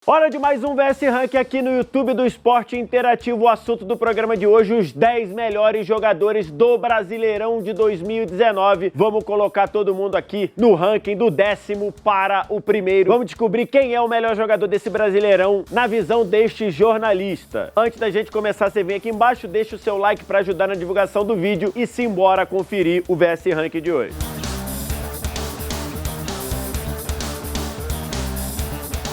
Hora de mais um VS Rank aqui no YouTube do Esporte Interativo. O assunto do programa de hoje, os 10 melhores jogadores do Brasileirão de 2019. Vamos colocar todo mundo aqui no ranking do 10º para o primeiro. Vamos descobrir quem é o melhor jogador desse Brasileirão na visão deste jornalista. Antes da gente começar, você vem aqui embaixo, deixa o seu like para ajudar na divulgação do vídeo e simbora conferir o VS Rank de hoje.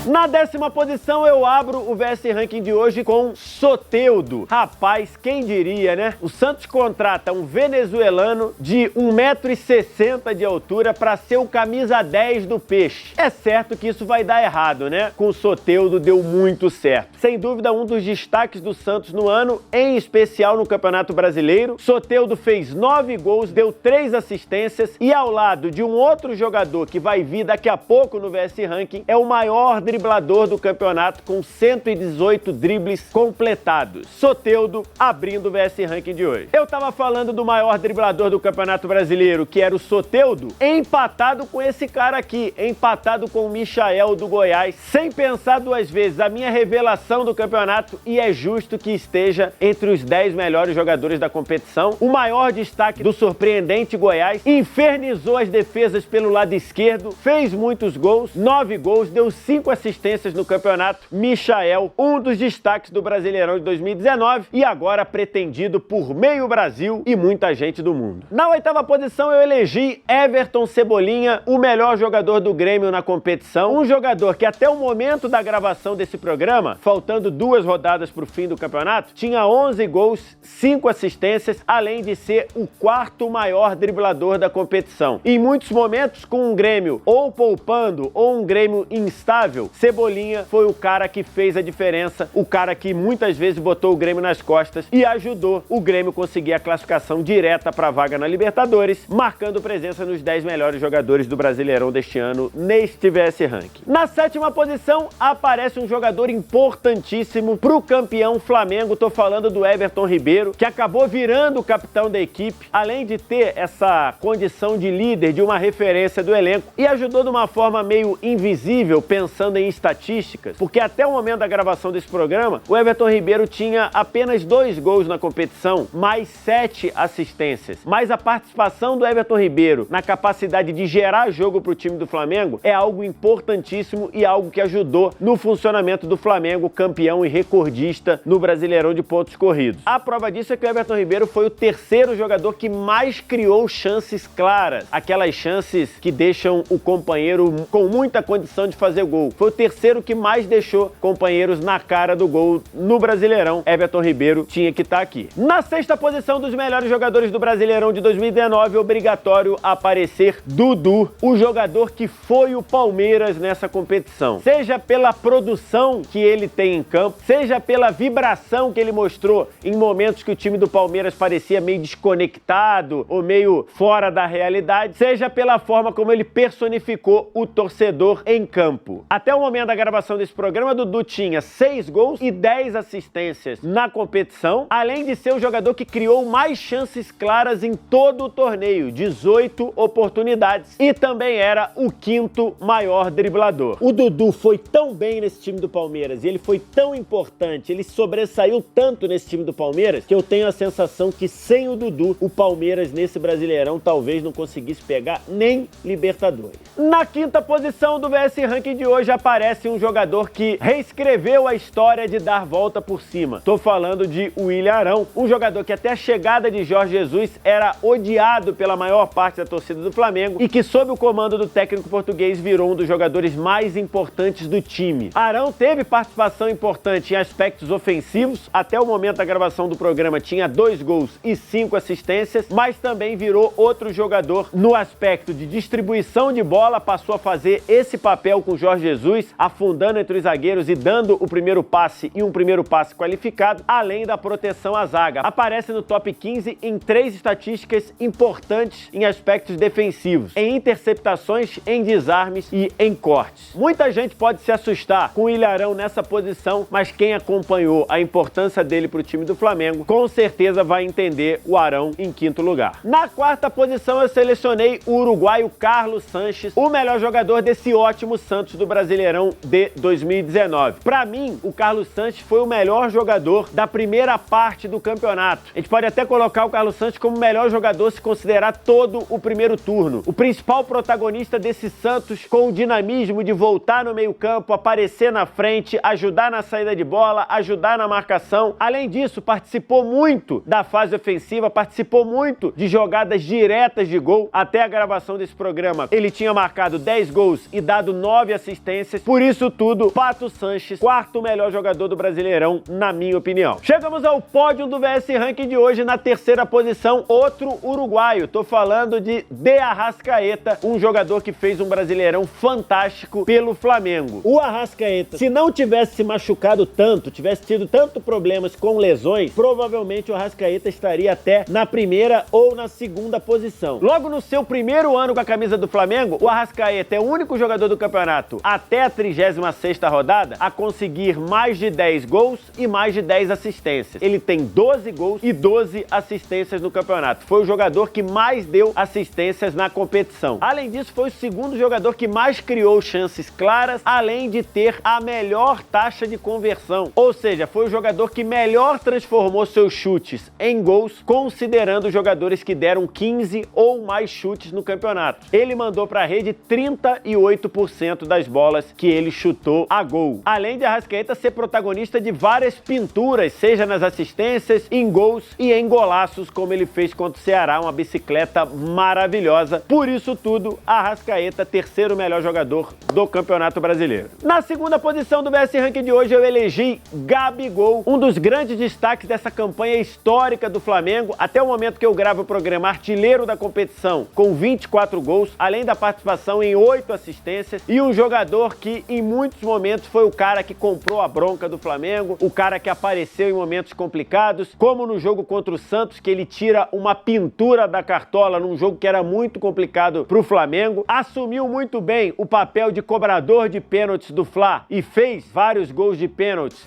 Na 10ª posição eu abro o VS Ranking de hoje com Soteldo. Rapaz, quem diria, né? O Santos contrata um venezuelano de 1,60 m de altura para ser o camisa 10 do Peixe. É certo que isso vai dar errado, né? Com o Soteldo deu muito certo. Sem dúvida, um dos destaques do Santos no ano, em especial no Campeonato Brasileiro. Soteldo fez 9 gols, deu 3 assistências e ao lado de um outro jogador que vai vir daqui a pouco no VS Ranking, é o maior driblador do campeonato com 118 dribles completados. Soteldo abrindo o VS Ranking de hoje. Eu tava falando do maior driblador do Campeonato Brasileiro, que era o Soteldo, empatado com esse cara aqui, empatado com o Michael do Goiás, sem pensar duas vezes, a minha revelação do campeonato, e é justo que esteja entre os 10 melhores jogadores da competição. O maior destaque do surpreendente Goiás, infernizou as defesas pelo lado esquerdo, fez muitos gols, 9 gols, deu 5 assistências no campeonato. Michael, um dos destaques do Brasileirão de 2019 e agora pretendido por meio Brasil e muita gente do mundo. Na 8ª posição eu elegi Everton Cebolinha, o melhor jogador do Grêmio na competição, um jogador que até o momento da gravação desse programa, faltando 2 rodadas para o fim do campeonato, tinha 11 gols, 5 assistências, além de ser o 4º maior driblador da competição. Em muitos momentos, com um Grêmio ou poupando ou um Grêmio instável, Cebolinha foi o cara que fez a diferença, o cara que muitas vezes botou o Grêmio nas costas e ajudou o Grêmio a conseguir a classificação direta para a vaga na Libertadores, marcando presença nos 10 melhores jogadores do Brasileirão deste ano neste VS Ranking. Na 7ª posição aparece um jogador importantíssimo para o campeão Flamengo, tô falando do Everton Ribeiro, que acabou virando o capitão da equipe, além de ter essa condição de líder, de uma referência do elenco, e ajudou de uma forma meio invisível, pensando em estatísticas, porque até o momento da gravação desse programa, o Everton Ribeiro tinha apenas 2 gols na competição, mais 7 assistências. Mas a participação do Everton Ribeiro na capacidade de gerar jogo para o time do Flamengo é algo importantíssimo e algo que ajudou no funcionamento do Flamengo, campeão e recordista no Brasileirão de pontos corridos. A prova disso é que o Everton Ribeiro foi o 3º jogador que mais criou chances claras, aquelas chances que deixam o companheiro com muita condição de fazer gol. Foi o 3º que mais deixou companheiros na cara do gol no Brasileirão. Everton Ribeiro tinha que estar aqui. Na 6ª posição dos melhores jogadores do Brasileirão de 2019, obrigatório aparecer Dudu, o jogador que foi o Palmeiras nessa competição. Seja pela produção que ele tem em campo, seja pela vibração que ele mostrou em momentos que o time do Palmeiras parecia meio desconectado ou meio fora da realidade, seja pela forma como ele personificou o torcedor em campo. Até o momento da gravação desse programa, Dudu tinha 6 gols e 10 assistências na competição, além de ser o jogador que criou mais chances claras em todo o torneio, 18 oportunidades, e também era o 5º maior driblador. O Dudu foi tão bem nesse time do Palmeiras e ele foi tão importante, ele sobressaiu tanto nesse time do Palmeiras, que eu tenho a sensação que sem o Dudu, o Palmeiras nesse Brasileirão talvez não conseguisse pegar nem Libertadores. Na 5ª posição do VS Ranking de hoje aparece um jogador que reescreveu a história de dar volta por cima. Tô falando de William Arão, um jogador que até a chegada de Jorge Jesus era odiado pela maior parte da torcida do Flamengo e que sob o comando do técnico português virou um dos jogadores mais importantes do time. Arão teve participação importante em aspectos ofensivos, até o momento da gravação do programa tinha 2 gols e 5 assistências, mas também virou outro jogador no aspecto de distribuição de bola, passou a fazer esse papel com Jorge Jesus, afundando entre os zagueiros e dando o primeiro passe e um primeiro passe qualificado, além da proteção à zaga. Aparece no top 15 em 3 estatísticas importantes em aspectos defensivos, em interceptações, em desarmes e em cortes. Muita gente pode se assustar com o Ilharão nessa posição, mas quem acompanhou a importância dele para o time do Flamengo, com certeza vai entender o Arão em 5º lugar. Na 4ª posição eu selecionei o uruguaio Carlos Sanches, o melhor jogador desse ótimo Santos do Brasileirão Brasileirão de 2019. Para mim, o Carlos Sanches foi o melhor jogador da primeira parte do campeonato. A gente pode até colocar o Carlos Sanches como o melhor jogador se considerar todo o primeiro turno. O principal protagonista desse Santos, com o dinamismo de voltar no meio-campo, aparecer na frente, ajudar na saída de bola, ajudar na marcação. Além disso, participou muito da fase ofensiva, participou muito de jogadas diretas de gol. Até a gravação desse programa, ele tinha marcado 10 gols e dado 9 assistências. Por isso tudo, Pato Sanches, quarto melhor jogador do Brasileirão, na minha opinião. Chegamos ao pódio do VS Ranking de hoje. Na terceira posição, outro uruguaio. Tô falando de Arrascaeta, um jogador que fez um Brasileirão fantástico pelo Flamengo. O Arrascaeta, se não tivesse se machucado tanto, tivesse tido tanto problemas com lesões, provavelmente o Arrascaeta estaria até na primeira ou na segunda posição. Logo no seu primeiro ano com a camisa do Flamengo, o Arrascaeta é o único jogador do campeonato até a 36ª rodada a conseguir mais de 10 gols e mais de 10 assistências. Ele tem 12 gols e 12 assistências no campeonato. Foi o jogador que mais deu assistências na competição. Além disso, foi o segundo jogador que mais criou chances claras, além de ter a melhor taxa de conversão. Ou seja, foi o jogador que melhor transformou seus chutes em gols, considerando os jogadores que deram 15 ou mais chutes no campeonato. Ele mandou para a rede 38% das bolas que ele chutou a gol. Além de Arrascaeta ser protagonista de várias pinturas, seja nas assistências, em gols e em golaços, como ele fez contra o Ceará, uma bicicleta maravilhosa. Por isso tudo, Arrascaeta, terceiro melhor jogador do Campeonato Brasileiro. Na segunda posição do VS Ranking de hoje, eu elegi Gabigol, um dos grandes destaques dessa campanha histórica do Flamengo, até o momento que eu gravo o programa, artilheiro da competição, com 24 gols, além da participação em 8 assistências, e um jogador que em muitos momentos foi o cara que comprou a bronca do Flamengo, o cara que apareceu em momentos complicados, como no jogo contra o Santos, que ele tira uma pintura da cartola num jogo que era muito complicado pro Flamengo, assumiu muito bem o papel de cobrador de pênaltis do Fla e fez vários gols de pênaltis,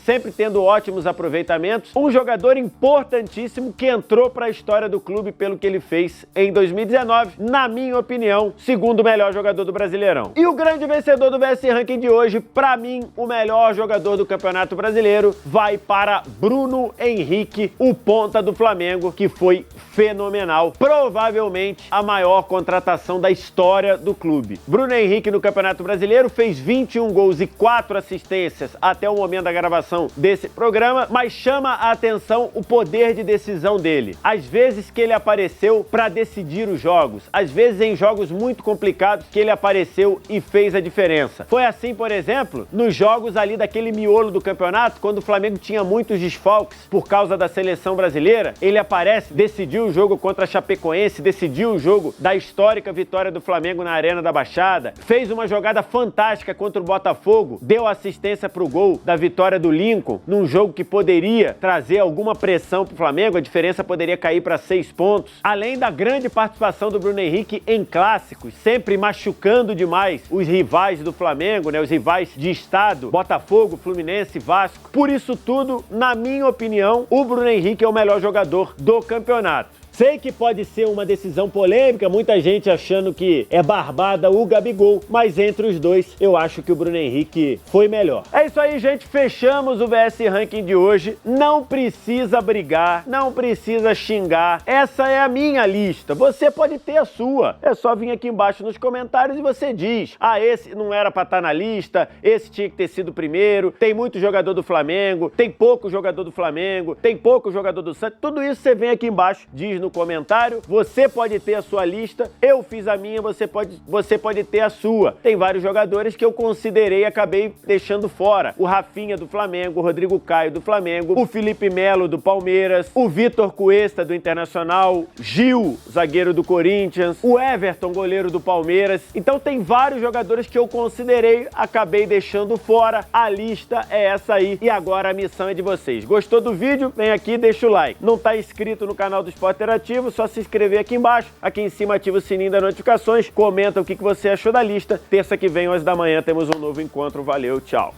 sempre tendo ótimos aproveitamentos. Um jogador importantíssimo que entrou para a história do clube pelo que ele fez em 2019, na minha opinião, segundo melhor jogador do Brasileirão. E o grande vencedor do VS Ranking de hoje, para mim, o melhor jogador do Campeonato Brasileiro, vai para Bruno Henrique, o ponta do Flamengo, que foi fenomenal. Provavelmente a maior contratação da história do clube. Bruno Henrique no Campeonato Brasileiro fez 21 gols e 4 assistências até o momento da gravação desse programa, mas chama a atenção o poder de decisão dele. Às vezes que ele apareceu para decidir os jogos, às vezes em jogos muito complicados que ele apareceu e fez a diferença. Foi assim, por exemplo, nos jogos ali daquele miolo do campeonato, quando o Flamengo tinha muitos desfalques por causa da seleção brasileira, ele aparece, decidiu o jogo contra a Chapecoense, decidiu o jogo da histórica vitória do Flamengo na Arena da Baixada, fez uma jogada fantástica contra o Botafogo, deu assistência pro gol da vitória do Lincoln, num jogo que poderia trazer alguma pressão pro Flamengo, a diferença poderia cair para 6 pontos. Além da grande participação do Bruno Henrique em clássicos, sempre machucando demais os rivais do Flamengo, né, os rivais de estado, Botafogo, Fluminense, Vasco. Por isso tudo, na minha opinião, o Bruno Henrique é o melhor jogador do campeonato. Sei que pode ser uma decisão polêmica, muita gente achando que é barbada o Gabigol, mas entre os dois eu acho que o Bruno Henrique foi melhor. É isso aí, gente, fechamos o VS Ranking de hoje. Não precisa brigar, não precisa xingar, essa é a minha lista, você pode ter a sua. É só vir aqui embaixo nos comentários e você diz: ah, esse não era pra estar na lista, esse tinha que ter sido o primeiro, tem muito jogador do Flamengo, tem pouco jogador do Flamengo, tem pouco jogador do Santos, tudo isso você vem aqui embaixo, diz no comentário. Você pode ter a sua lista, eu fiz a minha, você pode ter a sua. Tem vários jogadores que eu considerei e acabei deixando fora. O Rafinha do Flamengo, o Rodrigo Caio do Flamengo, o Felipe Melo do Palmeiras, o Vitor Cuesta do Internacional, Gil, zagueiro do Corinthians, o Everton, goleiro do Palmeiras. Então tem vários jogadores que eu considerei, acabei deixando fora. A lista é essa aí e agora a missão é de vocês. Gostou do vídeo? Vem aqui, deixa o like. Não tá inscrito no canal do Sport Interativo? Só se inscrever aqui embaixo. Aqui em cima ativa o sininho das notificações. Comenta o que você achou da lista. Terça que vem, 11 da manhã, temos um novo encontro. Valeu, tchau.